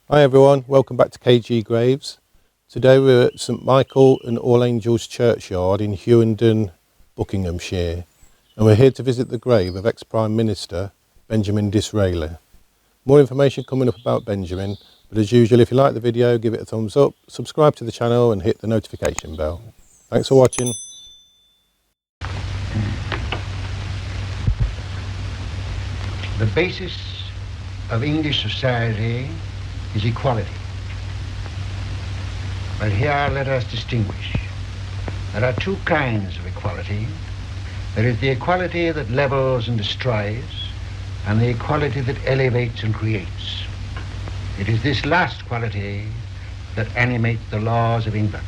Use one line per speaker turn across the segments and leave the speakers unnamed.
Hi everyone, welcome back to KG Graves. Today we're at St Michael and All Angels churchyard in Hughenden, Buckinghamshire, and we're here to visit the grave of ex-Prime Minister Benjamin Disraeli. More information coming up about Benjamin, but as usual, if you like the video, give it a thumbs up, subscribe to the channel and hit the notification bell. Thanks for watching.
The basis of English society is equality. But here let us distinguish. There are two kinds of equality. There is the equality that levels and destroys, and the equality that elevates and creates. It is this last quality that animates the laws of England.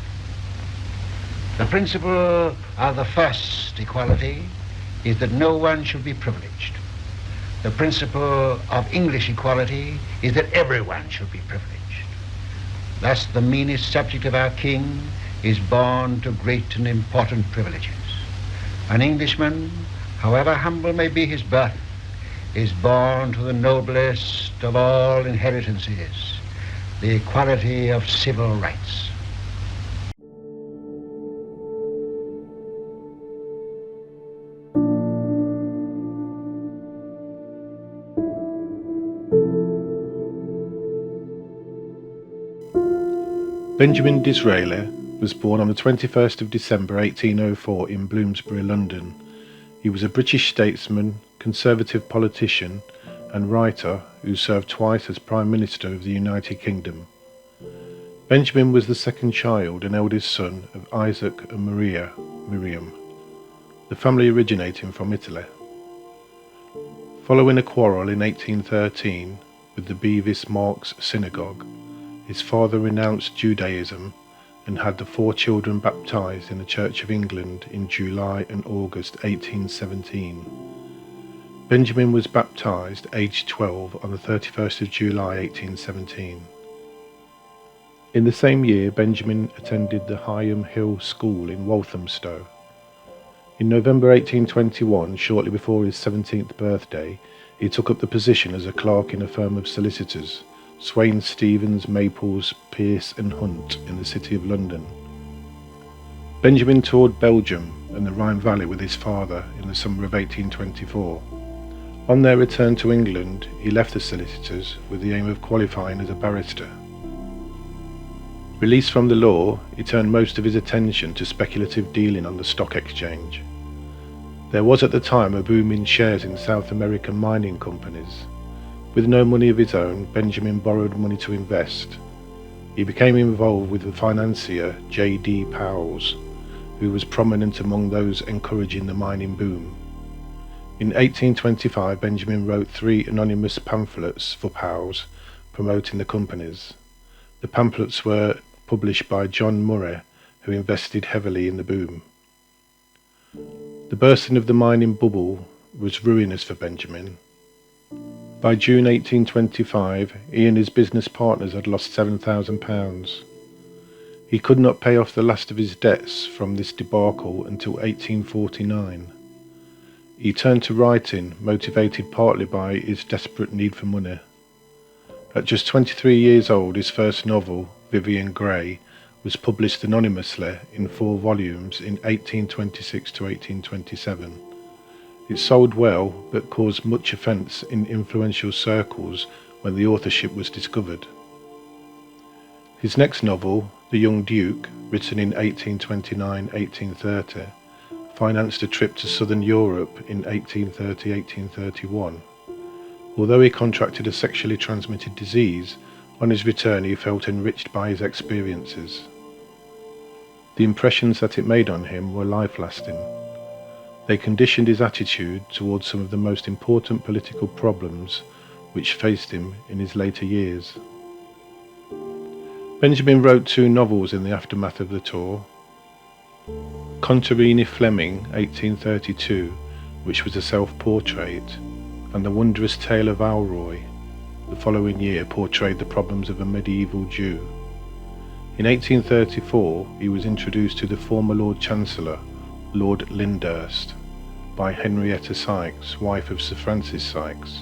The principle of the first equality is that no one should be privileged. The principle of English equality is that everyone should be privileged. Thus, the meanest subject of our king is born to great and important privileges. An Englishman, however humble may be his birth, is born to the noblest of all inheritances, the equality of civil rights.
Benjamin Disraeli was born on the 21st of December 1804 in Bloomsbury, London. He was a British statesman, conservative politician and writer who served twice as Prime Minister of the United Kingdom. Benjamin was the second child and eldest son of Isaac and Miriam, the family originating from Italy. Following a quarrel in 1813 with the Bevis Marks synagogue, his father renounced Judaism and had the 4 children baptized in the Church of England in July and August 1817. Benjamin was baptized aged 12 on the 31st of July 1817. In the same year, Benjamin attended the Higham Hill School in Walthamstow. In November 1821, shortly before his 17th birthday, he took up the position as a clerk in a firm of solicitors, Swain, Stevens, Maples, Pearce and Hunt in the City of London. Benjamin toured Belgium and the Rhine Valley with his father in the summer of 1824. On their return to England, he left the solicitors with the aim of qualifying as a barrister. Released from the law, he turned most of his attention to speculative dealing on the stock exchange. There was at the time a boom in shares in South American mining companies. With no money of his own, Benjamin borrowed money to invest. He became involved with the financier J.D. Powles, who was prominent among those encouraging the mining boom. In 1825, Benjamin wrote 3 anonymous pamphlets for Powles promoting the companies. The pamphlets were published by John Murray, who invested heavily in the boom. The bursting of the mining bubble was ruinous for Benjamin. By June 1825, he and his business partners had lost £7,000. He could not pay off the last of his debts from this debacle until 1849. He turned to writing, motivated partly by his desperate need for money. At just 23 years old, his first novel, Vivian Grey, was published anonymously in 4 volumes in 1826 to 1827. It sold well, but caused much offence in influential circles when the authorship was discovered. His next novel, The Young Duke, written in 1829-1830, financed a trip to southern Europe in 1830-1831. Although he contracted a sexually transmitted disease, on his return he felt enriched by his experiences. The impressions that it made on him were life-lasting. They conditioned his attitude towards some of the most important political problems which faced him in his later years. Benjamin wrote 2 novels in the aftermath of the tour. Contarini Fleming, 1832, which was a self-portrait, and The Wondrous Tale of Alroy, the following year, portrayed the problems of a medieval Jew. In 1834, he was introduced to the former Lord Chancellor, Lord Lyndhurst, by Henrietta Sykes, wife of Sir Francis Sykes.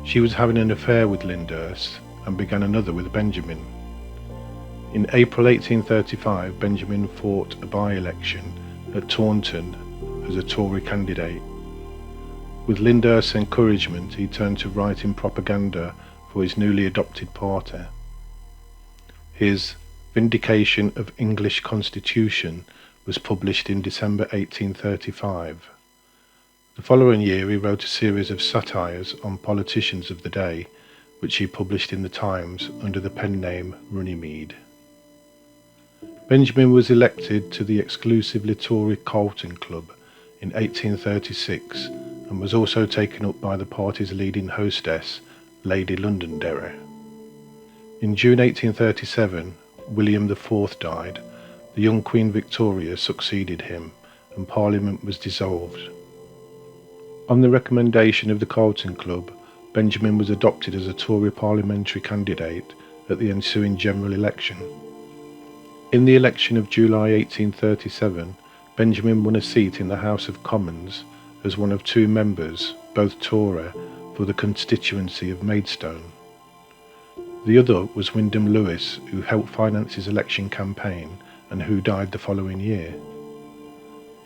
She was having an affair with Lyndhurst, and began another with Benjamin. In April 1835, Benjamin fought a by-election at Taunton as a Tory candidate. With Lyndhurst's encouragement, he turned to writing propaganda for his newly adopted party. His Vindication of English Constitution was published in December 1835. The following year he wrote a series of satires on politicians of the day, which he published in the Times under the pen name Runnymede. Benjamin was elected to the exclusively Tory Carlton Club in 1836 and was also taken up by the party's leading hostess, Lady Londonderry. In June 1837, William IV died. The young Queen Victoria succeeded him, and Parliament was dissolved. On the recommendation of the Carlton Club, Benjamin was adopted as a Tory parliamentary candidate at the ensuing general election. In the election of July 1837, Benjamin won a seat in the House of Commons as one of two members, both Tory, for the constituency of Maidstone. The other was Wyndham Lewis, who helped finance his election campaign and who died the following year.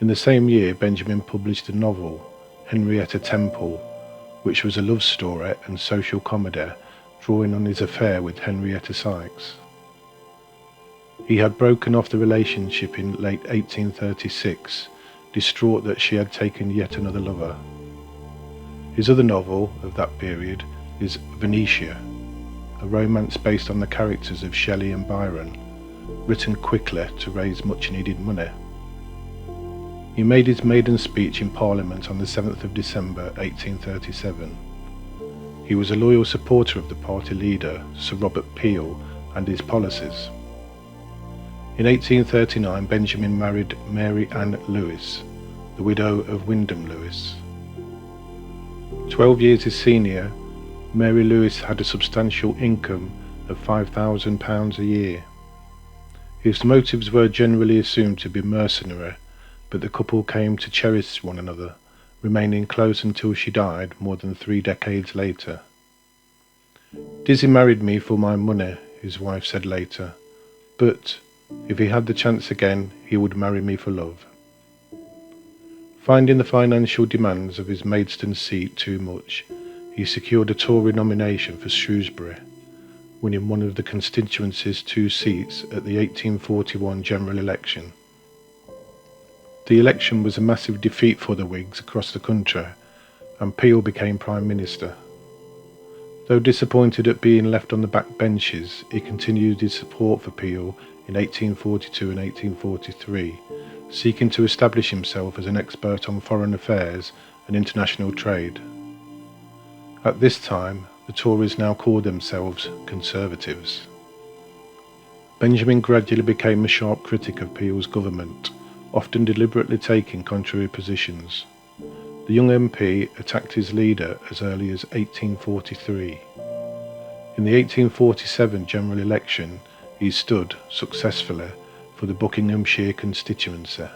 In the same year, Benjamin published a novel, Henrietta Temple, which was a love story and social comedy drawing on his affair with Henrietta Sykes. He had broken off the relationship in late 1836, distraught that she had taken yet another lover. His other novel of that period is Venetia, a romance based on the characters of Shelley and Byron, written quickly to raise much needed money. He made his maiden speech in Parliament on the 7th of December 1837. He was a loyal supporter of the party leader, Sir Robert Peel, and his policies. In 1839, Benjamin married Mary Ann Lewis, the widow of Wyndham Lewis. 12 years his senior, Mary Lewis had a substantial income of £5,000 a year. His motives were generally assumed to be mercenary, but the couple came to cherish one another, remaining close until she died more than 3 decades later. "Dizzy married me for my money," his wife said later, "but if he had the chance again, he would marry me for love." Finding the financial demands of his Maidstone seat too much, he secured a Tory nomination for Shrewsbury, winning one of the constituency's 2 seats at the 1841 general election. The election was a massive defeat for the Whigs across the country, and Peel became Prime Minister. Though disappointed at being left on the back benches, he continued his support for Peel in 1842 and 1843, seeking to establish himself as an expert on foreign affairs and international trade. At this time, the Tories now called themselves Conservatives. Benjamin gradually became a sharp critic of Peel's government, often deliberately taking contrary positions. The young MP attacked his leader as early as 1843. In the 1847 general election, he stood, successfully, for the Buckinghamshire constituency.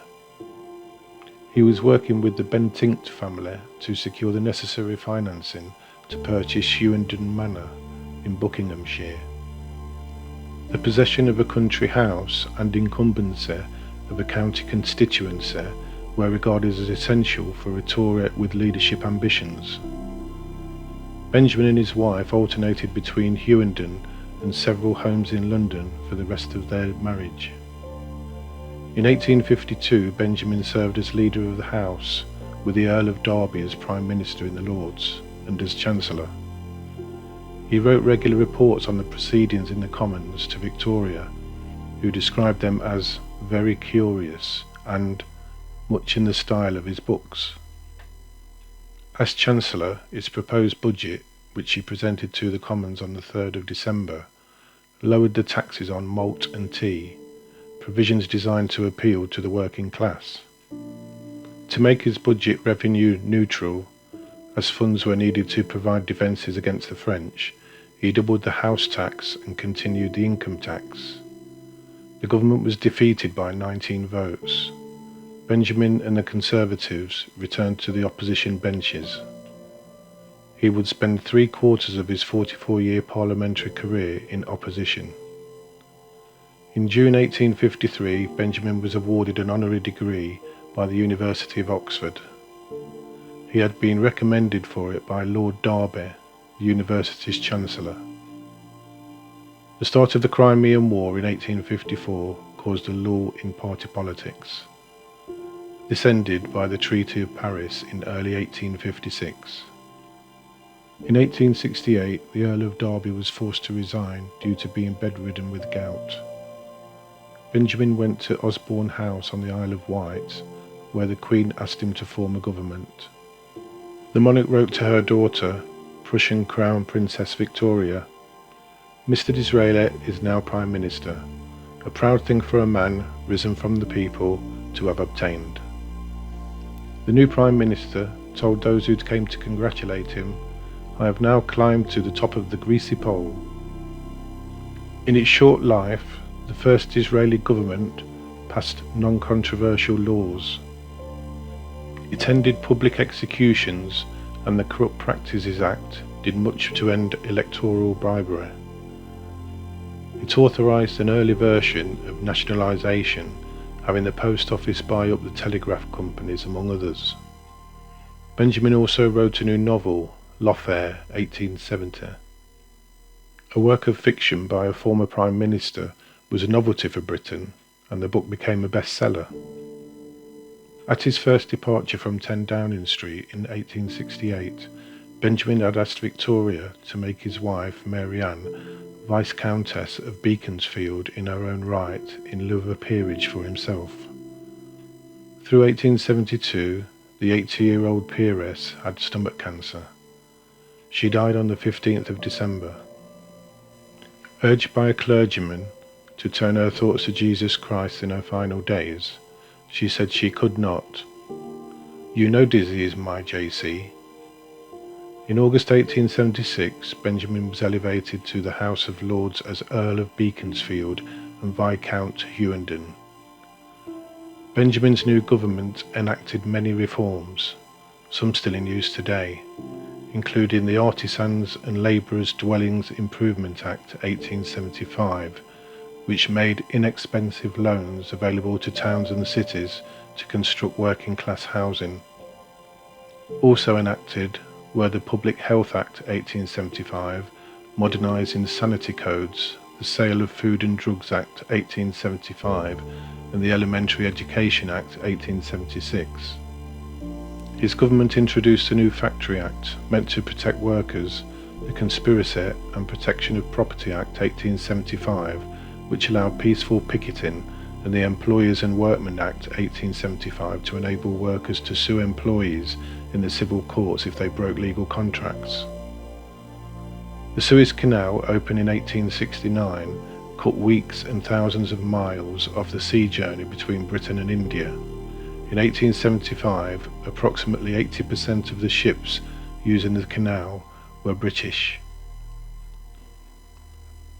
He was working with the Bentinck family to secure the necessary financing to purchase Hughenden Manor in Buckinghamshire. The possession of a country house and incumbency of a county constituency were regarded as essential for a Tory with leadership ambitions. Benjamin and his wife alternated between Hughenden and several homes in London for the rest of their marriage. In 1852, Benjamin served as leader of the House, with the Earl of Derby as Prime Minister in the Lords and as Chancellor. He wrote regular reports on the proceedings in the Commons to Victoria, who described them as very curious and much in the style of his books. As Chancellor, his proposed budget, which he presented to the Commons on the 3rd of December, lowered the taxes on malt and tea, provisions designed to appeal to the working class. To make his budget revenue neutral, as funds were needed to provide defences against the French, he doubled the house tax and continued the income tax. The government was defeated by 19 votes. Benjamin and the Conservatives returned to the opposition benches. he would spend 3/4 of his 44-year parliamentary career in opposition. In June 1853, Benjamin was awarded an honorary degree by the University of Oxford. He had been recommended for it by Lord Derby, the university's chancellor. The start of the Crimean War in 1854 caused a lull in party politics. This ended by the Treaty of Paris in early 1856. In 1868, the Earl of Derby was forced to resign due to being bedridden with gout. Benjamin went to Osborne House on the Isle of Wight, where the Queen asked him to form a government. The monarch wrote to her daughter, Prussian Crown Princess Victoria, "Mr. Disraeli is now Prime Minister, a proud thing for a man risen from the people to have obtained." The new Prime Minister told those who came to congratulate him, "I have now climbed to the top of the greasy pole." In its short life, the first Disraeli government passed non-controversial laws. It ended public executions, and the Corrupt Practices Act did much to end electoral bribery. It authorised an early version of nationalisation, having the post office buy up the telegraph companies, among others. Benjamin also wrote a new novel, Lothair, 1870. A work of fiction by a former Prime Minister was a novelty for Britain, and the book became a bestseller. At his first departure from 10 Downing Street in 1868, Benjamin had asked Victoria to make his wife, Mary Ann, Viscountess of Beaconsfield in her own right, in lieu of a peerage for himself. Through 1872, the 80-year-old peeress had stomach cancer. She died on the 15th of December. Urged by a clergyman to turn her thoughts to Jesus Christ in her final days, she said she could not. "You know Dizzy is my JC." In August 1876, Benjamin was elevated to the House of Lords as Earl of Beaconsfield and Viscount Hughenden. Benjamin's new government enacted many reforms, some still in use today, including the Artisans and Labourers Dwellings Improvement Act 1875, which made inexpensive loans available to towns and cities to construct working-class housing. Also enacted were the Public Health Act 1875, modernising sanity codes, the Sale of Food and Drugs Act 1875, and the Elementary Education Act 1876. His government introduced a new Factory Act meant to protect workers, the Conspiracy and Protection of Property Act 1875, which allowed peaceful picketing, and the Employers and Workmen Act 1875 to enable workers to sue employees in the civil courts if they broke legal contracts. The Suez Canal, opened in 1869, cut weeks and thousands of miles off the sea journey between Britain and India. In 1875, approximately 80% of the ships using the canal were British.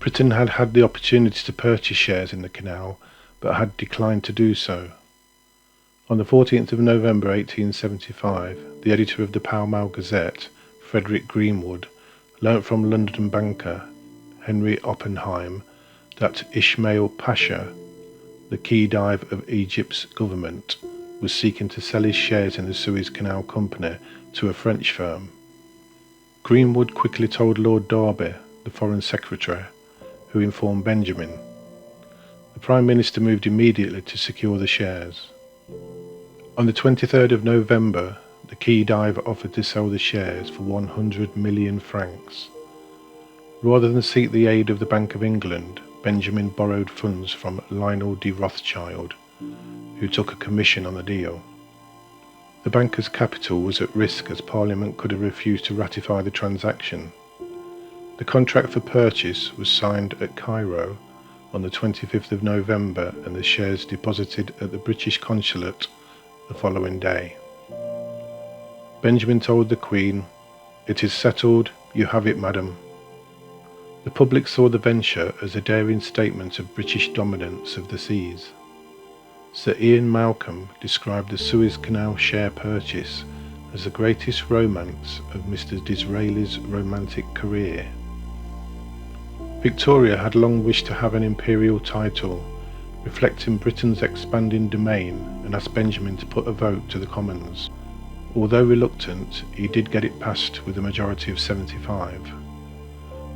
Britain had had the opportunity to purchase shares in the canal, but had declined to do so. On the 14th of November 1875, the editor of the Pall Mall Gazette, Frederick Greenwood, learnt from London banker Henry Oppenheim that Ismail Pasha, the Khedive of Egypt's government, was seeking to sell his shares in the Suez Canal Company to a French firm. Greenwood quickly told Lord Derby, the Foreign Secretary, who informed Benjamin. The Prime Minister moved immediately to secure the shares. On the 23rd of November, the Khedive offered to sell the shares for 100 million francs. Rather than seek the aid of the Bank of England, Benjamin borrowed funds from Lionel de Rothschild, who took a commission on the deal. The banker's capital was at risk as Parliament could have refused to ratify the transaction. The contract for purchase was signed at Cairo on the 25th of November and the shares deposited at the British consulate the following day. Benjamin told the Queen, "It is settled, you have it, madam." The public saw the venture as a daring statement of British dominance of the seas. Sir Ian Malcolm described the Suez Canal share purchase as the greatest romance of Mr. Disraeli's romantic career. Victoria had long wished to have an imperial title, reflecting Britain's expanding domain, and asked Benjamin to put a vote to the Commons. Although reluctant, he did get it passed with a majority of 75.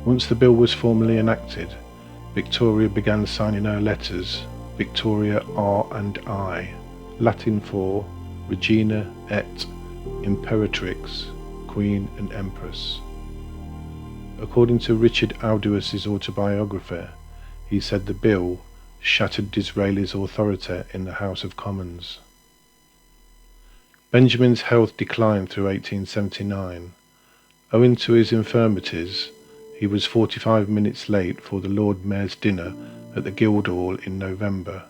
Once the bill was formally enacted, Victoria began signing her letters Victoria R and I, Latin for Regina et Imperatrix, Queen and Empress. According to Richard Aldous' autobiography, he said the bill shattered Disraeli's authority in the House of Commons. Benjamin's health declined through 1879. Owing to his infirmities, he was 45 minutes late for the Lord Mayor's dinner at the Guildhall in November,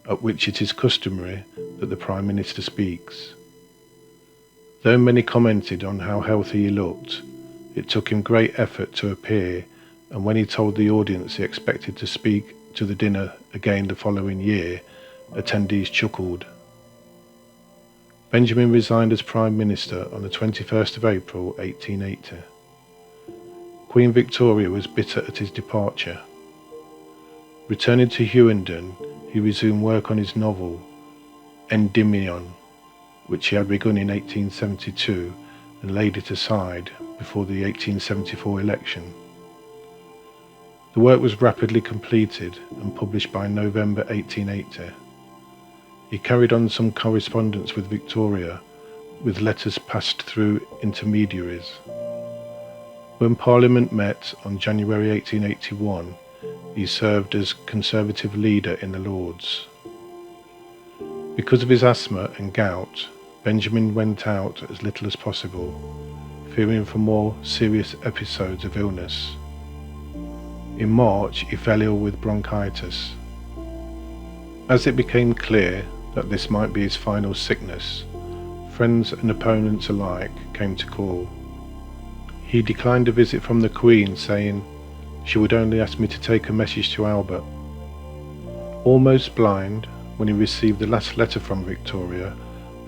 at which it is customary that the Prime Minister speaks. Though many commented on how healthy he looked, it took him great effort to appear, and when he told the audience he expected to speak to the dinner again the following year, attendees chuckled. Benjamin resigned as Prime Minister on the 21st of April 1880. Queen Victoria was bitter at his departure. Returning to Hughenden, he resumed work on his novel Endymion, which he had begun in 1872 and laid it aside before the 1874 election. The work was rapidly completed and published by November 1880. He carried on some correspondence with Victoria, with letters passed through intermediaries. When Parliament met on January 1881, he served as Conservative leader in the Lords. Because of his asthma and gout, Benjamin went out as little as possible, fearing for more serious episodes of illness. In March, he fell ill with bronchitis. As it became clear that this might be his final sickness, friends and opponents alike came to call. He declined a visit from the Queen, saying she would only ask me to take a message to Albert. Almost blind, when he received the last letter from Victoria,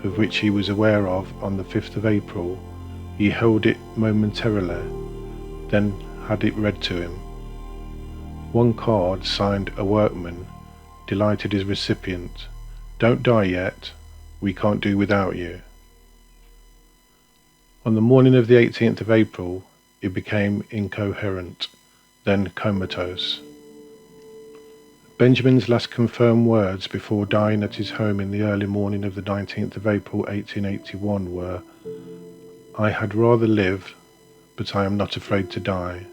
of which he was aware of on the 5th of April, he held it momentarily, then had it read to him. One card, signed A Workman, delighted his recipient. "Don't die yet, we can't do without you." On the morning of the 18th of April, he became incoherent, then comatose. Benjamin's last confirmed words before dying at his home in the early morning of the 19th of April 1881 were, "I had rather live, but I am not afraid to die."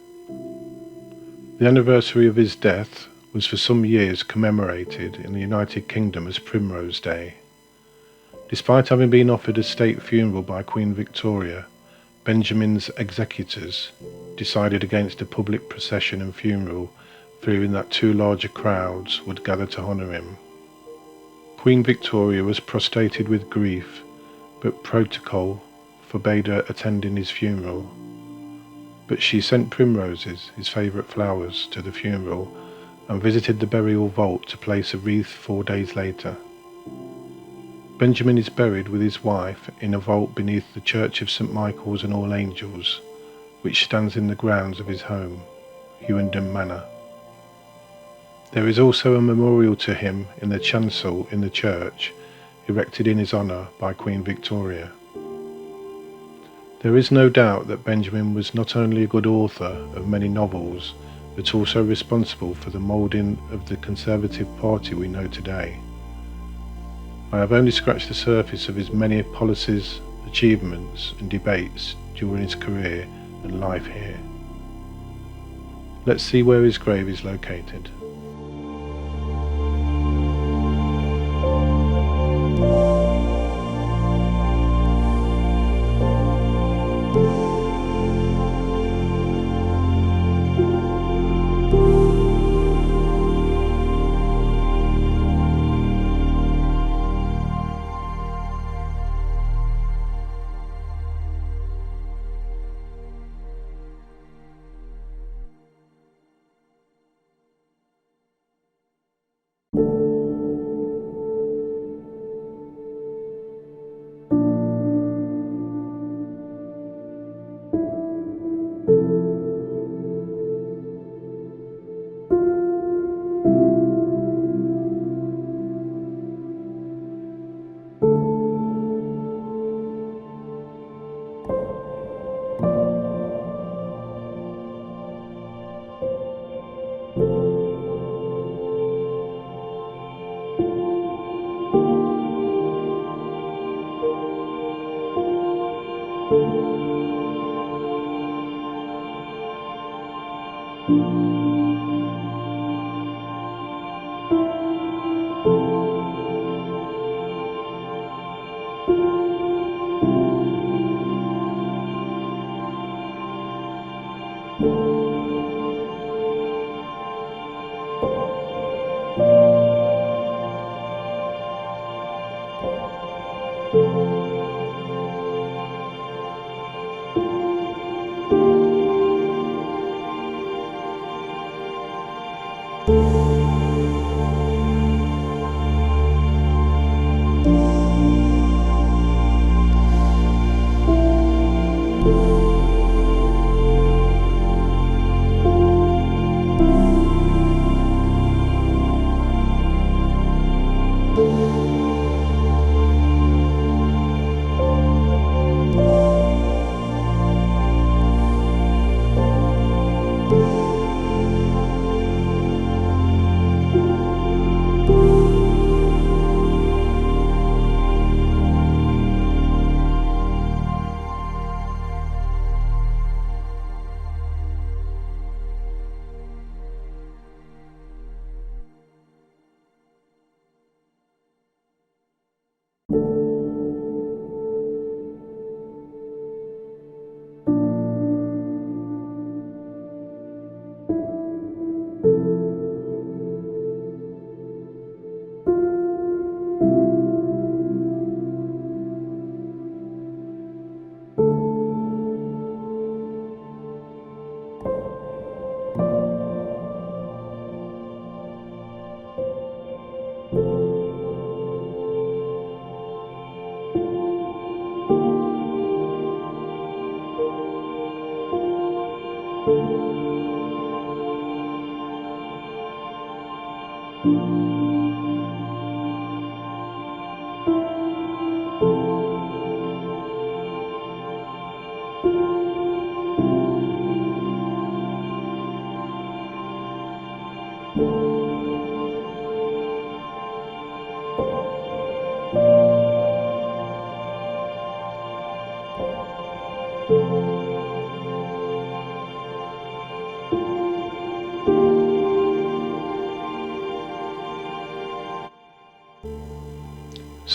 The anniversary of his death was for some years commemorated in the United Kingdom as Primrose Day. Despite having been offered a state funeral by Queen Victoria, Benjamin's executors decided against a public procession and funeral, fearing that too large crowds would gather to honour him. Queen Victoria was prostrated with grief, but protocol forbade her attending his funeral. But she sent primroses, his favourite flowers, to the funeral and visited the burial vault to place a wreath 4 days later. Benjamin is buried with his wife in a vault beneath the Church of St Michael's and All Angels, which stands in the grounds of his home, Hughenden Manor. There is also a memorial to him in the chancel in the church, erected in his honour by Queen Victoria. There is no doubt that Benjamin was not only a good author of many novels, but also responsible for the moulding of the Conservative Party we know today. I have only scratched the surface of his many policies, achievements and debates during his career and life here. Let's see where his grave is located.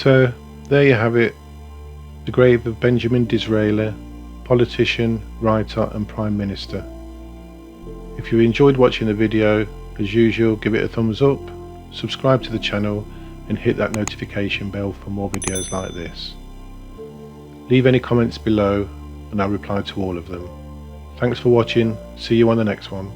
So there you have it, the grave of Benjamin Disraeli, politician, writer and Prime Minister. If you enjoyed watching the video, as usual, give it a thumbs up, subscribe to the channel and hit that notification bell for more videos like this. Leave any comments below and I'll reply to all of them. Thanks for watching, see you on the next one.